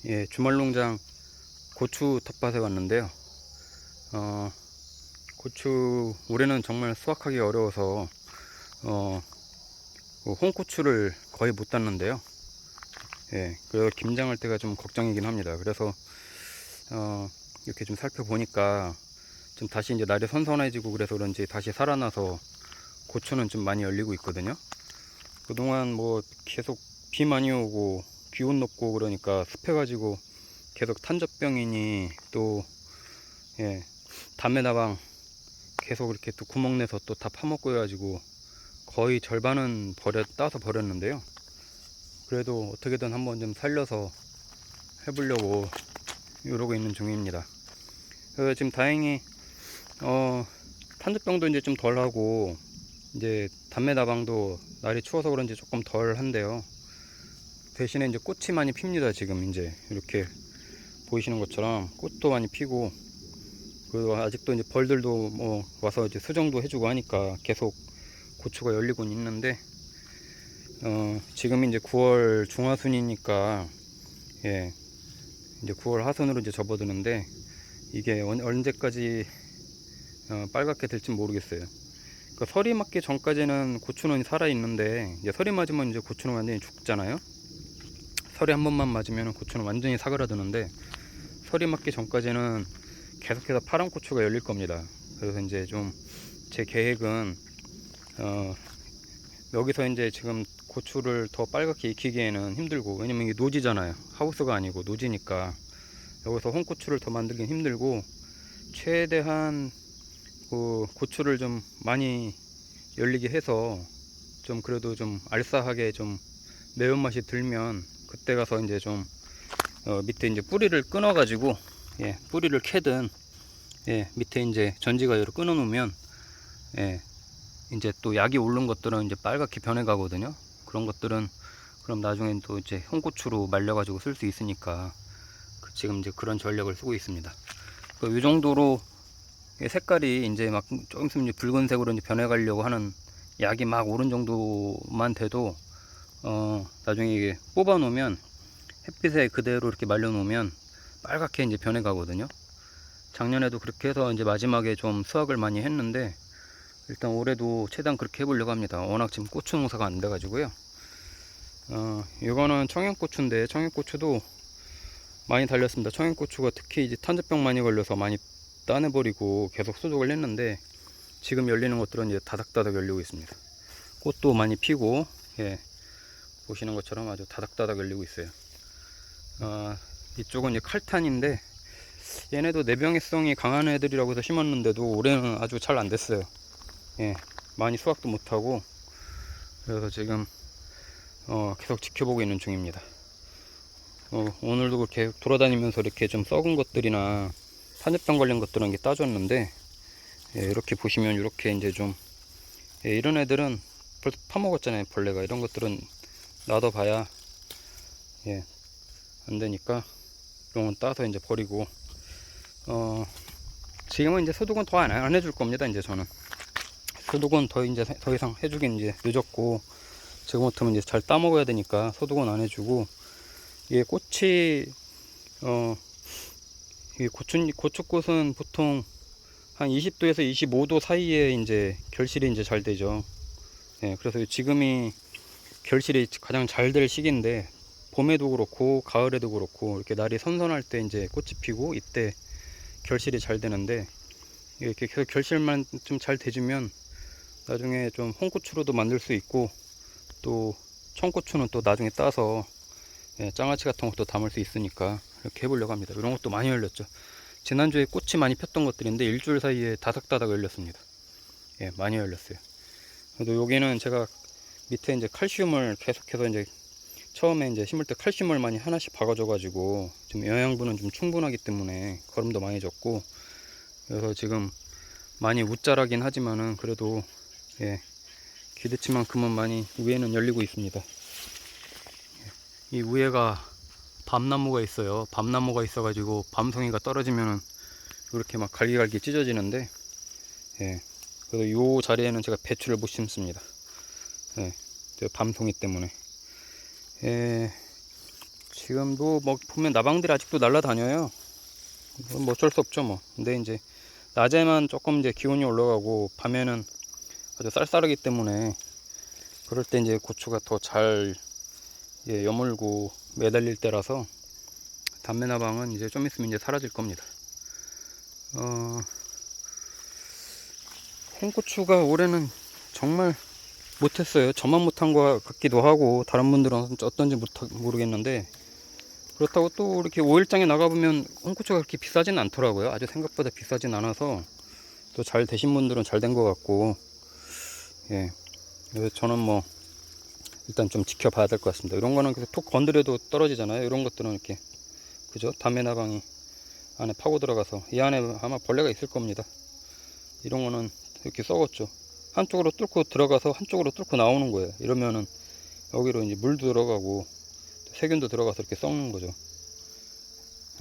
예, 주말농장 고추 텃밭에 왔는데요. 고추 올해는 정말 수확하기 어려워서 홍고추를 거의 못 땄는데요. 예, 그래서 김장할 때가 좀 걱정이긴 합니다. 그래서 이렇게 좀 살펴보니까 좀 다시 이제 날이 선선해지고 그래서 그런지 다시 살아나서 고추는 좀 많이 열리고 있거든요. 그동안 뭐 계속 비 많이 오고 기온 높고 그러니까 습해가지고 계속 탄저병이니 또 예, 담배나방 계속 이렇게 또 구멍 내서 또 다 파먹고 해가지고 거의 절반은 따서 버렸는데요. 그래도 어떻게든 한번 좀 살려서 해보려고 이러고 있는 중입니다. 그래서 지금 다행히 탄저병도 이제 좀 덜하고 이제 담배나방도 날이 추워서 그런지 조금 덜한데요. 대신에 이제 꽃이 많이 핍니다. 지금 이제 이렇게 보이시는 것처럼 꽃도 많이 피고, 그리고 아직도 이제 벌들도 뭐 와서 이제 수정도 해주고 하니까 계속 고추가 열리곤 있는데, 지금 이제 9월 중하순이니까 예, 이제 9월 하순으로 이제 접어드는데 이게 언제까지 빨갛게 될지 모르겠어요. 그러니까 설이 맞기 전까지는 고추는 살아 있는데 이제 설이 맞으면 이제 고추는 완전히 죽잖아요. 설이 한 번만 맞으면 고추는 완전히 사그라드는데 설이 맞기 전까지는 계속해서 파란 고추가 열릴 겁니다. 그래서 이제 좀 제 계획은 여기서 이제 지금 고추를 더 빨갛게 익히기에는 힘들고, 왜냐면 이게 노지잖아요. 하우스가 아니고 노지니까 여기서 홍고추를 더 만들긴 힘들고, 최대한 그 고추를 좀 많이 열리게 해서 좀 그래도 좀 알싸하게 좀 매운맛이 들면 그때 가서 이제 좀 밑에 이제 뿌리를 끊어 가지고 예, 뿌리를 캐든 예, 밑에 이제 전지가위로 끊어 놓으면 예, 이제 또 약이 오른 것들은 이제 빨갛게 변해 가거든요. 그런 것들은 그럼 나중엔 또 이제 홍고추로 말려 가지고 쓸 수 있으니까 지금 이제 그런 전략을 쓰고 있습니다. 이 정도로 색깔이 이제 막 조금 있으면 이제 붉은색으로 이제 변해 가려고 하는 약이 막 오른 정도만 돼도 나중에 이게 뽑아 놓으면 햇빛에 그대로 이렇게 말려 놓으면 빨갛게 이제 변해 가거든요. 작년에도 그렇게 해서 이제 마지막에 좀 수확을 많이 했는데, 일단 올해도 최대한 그렇게 해보려고 합니다. 워낙 지금 고추 농사가 안 돼가지고요. 이거는 청양고추인데 청양고추도 많이 달렸습니다. 청양고추가 특히 이제 탄저병 많이 걸려서 많이 따내버리고 계속 수독을 했는데 지금 열리는 것들은 이제 다닥다닥 열리고 있습니다. 꽃도 많이 피고 예, 보시는 것처럼 아주 다닥다닥 열리고 있어요. 이쪽은 이제 칼탄인데 얘네도 내병해성이 강한 애들이라고 해서 심었는데도 올해는 아주 잘 안 됐어요. 예, 많이 수확도 못하고 그래서 지금 계속 지켜보고 있는 중입니다. 오늘도 그렇게 돌아다니면서 이렇게 좀 썩은 것들이나 탄저병 걸린 것들은 이렇게 따줬는데 예, 이렇게 보시면 이렇게 이제 좀 예, 이런 애들은 벌써 파먹었잖아요. 벌레가 이런 것들은 놔둬봐야 예, 안 되니까 이런 건 따서 이제 버리고 지금은 이제 소독은 더 안 해줄 겁니다. 이제 저는 소독은 이제 더 이상 해주긴 이제 늦었고, 지금부터는 이제 잘 따먹어야 되니까 소독은 안 해주고, 이게 꽃이 이 고추꽃은 보통 한 20도에서 25도 사이에 이제 결실이 이제 잘 되죠. 예, 그래서 지금이 결실이 가장 잘 될 시기인데, 봄에도 그렇고 가을에도 그렇고 이렇게 날이 선선할 때 이제 꽃이 피고 이때 결실이 잘 되는데, 이렇게 계속 결실만 좀 잘 돼주면 나중에 좀 홍고추로도 만들 수 있고, 또 청고추는 또 나중에 따서 예, 장아찌 같은 것도 담을 수 있으니까 이렇게 해보려고 합니다. 이런 것도 많이 열렸죠. 지난주에 꽃이 많이 폈던 것들인데 일주일 사이에 다닥다닥 열렸습니다. 예, 많이 열렸어요. 그래도 여기는 제가 밑에 이제 칼슘을 계속해서 이제 처음에 이제 심을 때 칼슘을 많이 하나씩 박아줘 가지고 좀 영양분은 좀 충분하기 때문에 거름도 많이 졌고, 그래서 지금 많이 웃자라긴 하지만은 그래도 예, 기대치만큼은 많이 위에는 열리고 있습니다. 이 위에가 밤나무가 있어요. 밤나무가 있어가지고 밤송이가 떨어지면은 이렇게 막 갈기갈기 찢어지는데, 예, 그래서 요 자리에는 제가 배추를 못 심습니다. 예, 밤송이 때문에. 예, 지금도 뭐 보면 나방들이 아직도 날아다녀요. 뭐 어쩔 수 없죠 뭐. 근데 이제 낮에만 조금 이제 기온이 올라가고 밤에는 아주 쌀쌀하기 때문에 그럴 때 이제 고추가 더 잘 여물고 매달릴 때라서 담배나방은 이제 좀 있으면 이제 사라질 겁니다. 홍고추가 올해는 정말 못했어요. 저만 못한 것 같기도 하고 다른 분들은 어떤지 모르겠는데, 그렇다고 또 이렇게 5일장에 나가보면 홍고추가 그렇게 비싸진 않더라고요. 아주 생각보다 비싸진 않아서 또 잘 되신 분들은 잘 된 것 같고, 예. 그래서 저는 뭐 일단 좀 지켜봐야 될 것 같습니다. 이런 거는 톡 건드려도 떨어지잖아요. 이런 것들은 이렇게, 그죠? 담배나방이 안에 파고 들어가서 이 안에 아마 벌레가 있을 겁니다. 이런 거는 이렇게 썩었죠. 한쪽으로 뚫고 들어가서 한쪽으로 뚫고 나오는 거예요. 이러면은 여기로 이제 물도 들어가고 세균도 들어가서 이렇게 썩는 거죠.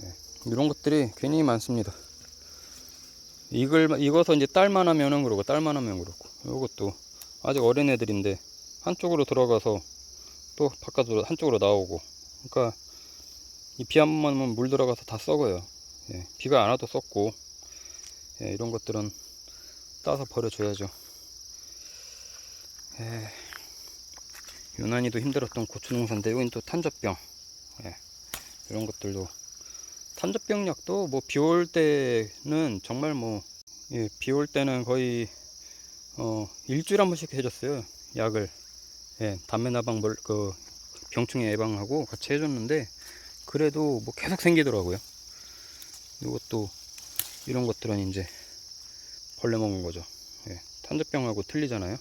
예. 이런 것들이 괜히 많습니다. 익어서 이제 딸만 하면은 그러고 딸만 하면 그렇고, 이것도 아직 어린 애들인데 한쪽으로 들어가서 또 바깥으로 한쪽으로 나오고, 그러니까 이 비 한 번만 오면 물 들어가서 다 썩어요. 예. 비가 안 와도 썩고, 예. 이런 것들은 따서 버려줘야죠. 예. 유난히도 힘들었던 고추 농사인데 여긴 또 탄저병, 예. 이런 것들도 탄저병 약도 뭐 비 올 때는 정말 뭐, 예. 비 올 때는 거의 일주일에 한 번씩 해줬어요, 약을. 예. 담배나방 그 병충해 예방하고 같이 해줬는데 그래도 뭐 계속 생기더라고요. 이것도 이런 것들은 이제 벌레 먹은 거죠. 예. 탄저병하고 틀리잖아요.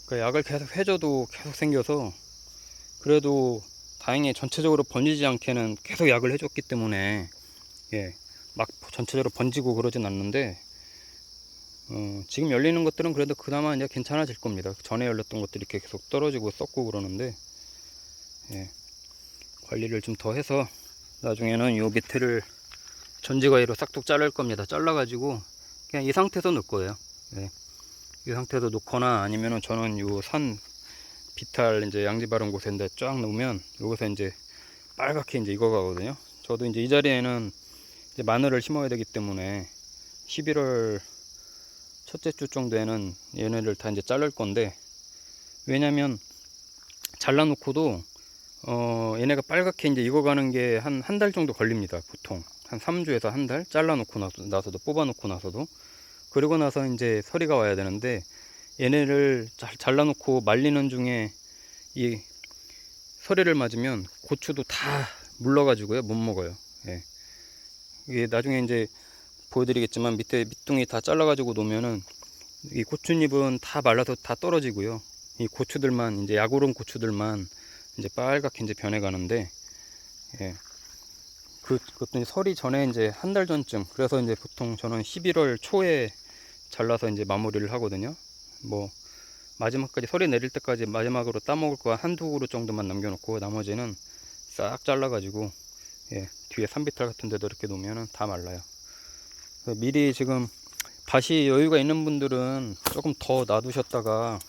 그 약을 계속 해줘도 계속 생겨서, 그래도 다행히 전체적으로 번지지 않게는 계속 약을 해줬기 때문에, 예, 막 전체적으로 번지고 그러진 않는데, 지금 열리는 것들은 그래도 그나마 이제 괜찮아질 겁니다. 전에 열렸던 것들이 이렇게 계속 떨어지고 썩고 그러는데, 예, 관리를 좀 더 해서 나중에는 요 밑에를 전지과일로 싹둑 자를 겁니다. 잘라가지고 그냥 이 상태에서 놓을 거예요. 예, 이 상태에서 놓거나 아니면은 저는 요 산 비탈 이제 양지 바른 곳에 쫙 놓으면 여기서 이제 빨갛게 이제 익어가거든요. 저도 이제 이 자리에는 이제 마늘을 심어야 되기 때문에 11월 첫째 주 정도에는 얘네를 다 이제 자를 건데, 왜냐면 잘라놓고도 얘네가 빨갛게 이제 익어가는 게 한 달 정도 걸립니다. 보통 한 3주에서 한 달 잘라놓고 나서도 뽑아놓고 나서도. 그리고 나서 이제 서리가 와야 되는데, 얘네를 잘라놓고 말리는 중에 이 서리를 맞으면 고추도 다 물러가지고요, 못 먹어요. 예. 이게 나중에 이제 보여드리겠지만 밑에 밑둥이 다 잘라가지고 놓으면은 이 고추잎은 다 말라서 다 떨어지고요. 이 고추들만 이제 약오른 고추들만 이제 빨갛게 이제 변해가는데, 예. 그것도 서리 전에 이제 한 달 전쯤, 그래서 이제 보통 저는 11월 초에 잘라서 이제 마무리를 하거든요. 뭐 마지막까지 서리 내릴 때까지 마지막으로 따먹을 거 한두 그루 정도만 남겨놓고 나머지는 싹 잘라가지고, 예, 뒤에 산비탈 같은 데도 이렇게 놓으면 다 말라요. 미리 지금 밭이 여유가 있는 분들은 조금 더 놔두셨다가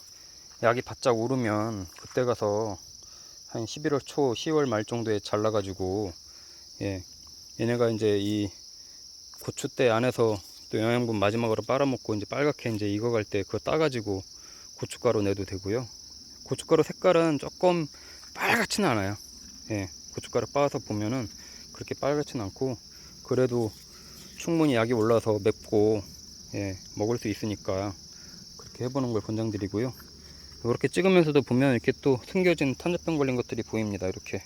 약이 바짝 오르면 그때 가서 한 11월 초 10월 말 정도에 잘라가지고, 예, 얘네가 이제 이 고추대 안에서 또 영양분 마지막으로 빨아먹고 이제 빨갛게 이제 익어갈 때 그거 따가지고 고춧가루 내도 되고요. 고춧가루 색깔은 조금 빨갛지는 않아요. 예, 고춧가루 빻아서 보면은 그렇게 빨갛지는 않고, 그래도 충분히 약이 올라서 맵고, 예, 먹을 수 있으니까 그렇게 해보는 걸 권장드리고요. 이렇게 찍으면서도 보면 이렇게 또 숨겨진 탄저병 걸린 것들이 보입니다. 이렇게,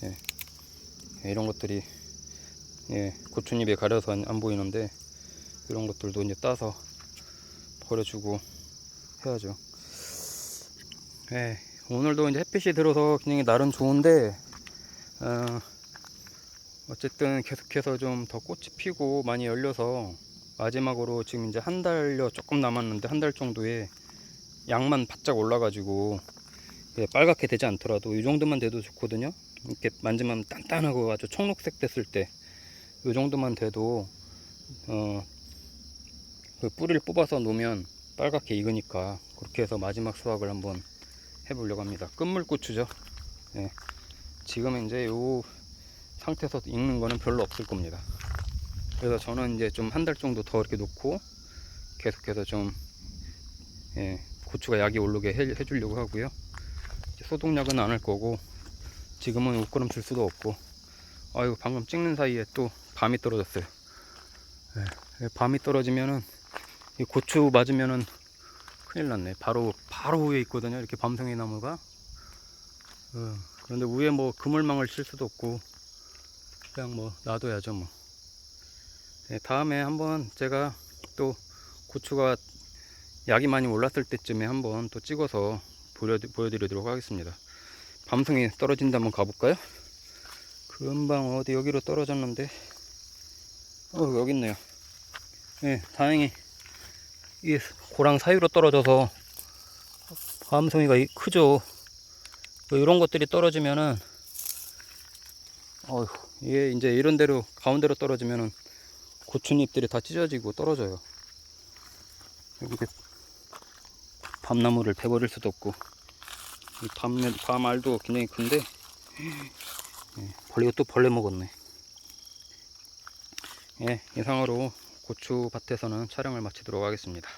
예, 이런 것들이, 예, 고추잎에 가려서 안 보이는데 이런 것들도 이제 따서 버려주고 해야죠. 예, 오늘도 이제 햇빛이 들어서 굉장히 날은 좋은데, 어쨌든 계속해서 좀 더 꽃이 피고 많이 열려서 마지막으로 지금 이제 한 달여 조금 남았는데 한 달 정도에 양만 바짝 올라가지고, 예, 빨갛게 되지 않더라도 이 정도만 돼도 좋거든요. 이렇게 만지면 단단하고 아주 청록색 됐을 때 이 정도만 돼도 그 뿌리를 뽑아서 놓으면 빨갛게 익으니까 그렇게 해서 마지막 수확을 한번 해보려고 합니다. 끝물고추죠. 예, 지금 이제 요 상태에서 익는 거는 별로 없을 겁니다. 그래서 저는 이제 좀 한 달 정도 더 이렇게 놓고 계속해서 좀 고추가 약이 오르게 해주려고 하고요. 소독약은 안 할 거고, 지금은 옷걸음 줄 수도 없고. 아이고, 방금 찍는 사이에 또 밤이 떨어졌어요. 밤이 떨어지면은 이 고추 맞으면은 큰일 났네. 바로 위에 있거든요, 이렇게 밤송이 나무가. 그런데 위에 뭐 그물망을 칠 수도 없고, 그냥 뭐 놔둬야죠 뭐. 다음에 한번 제가 또 고추가 약이 많이 올랐을 때쯤에 한번 또 찍어서 보여드리도록 하겠습니다. 밤송이 떨어진다 한번 가볼까요? 금방 어디 여기로 떨어졌는데, 여기 있네요. 다행히 이 고랑 사이로 떨어져서 밤송이가 크죠. 이런 것들이 떨어지면은, 이게 이제 이런 데로 가운데로 떨어지면은 고추잎들이 다 찢어지고 떨어져요. 이렇게 밤나무를 베버릴 수도 없고. 이 밤알도 굉장히 큰데, 벌레가 또 벌레 먹었네. 이상으로 고추밭에서는 촬영을 마치도록 하겠습니다.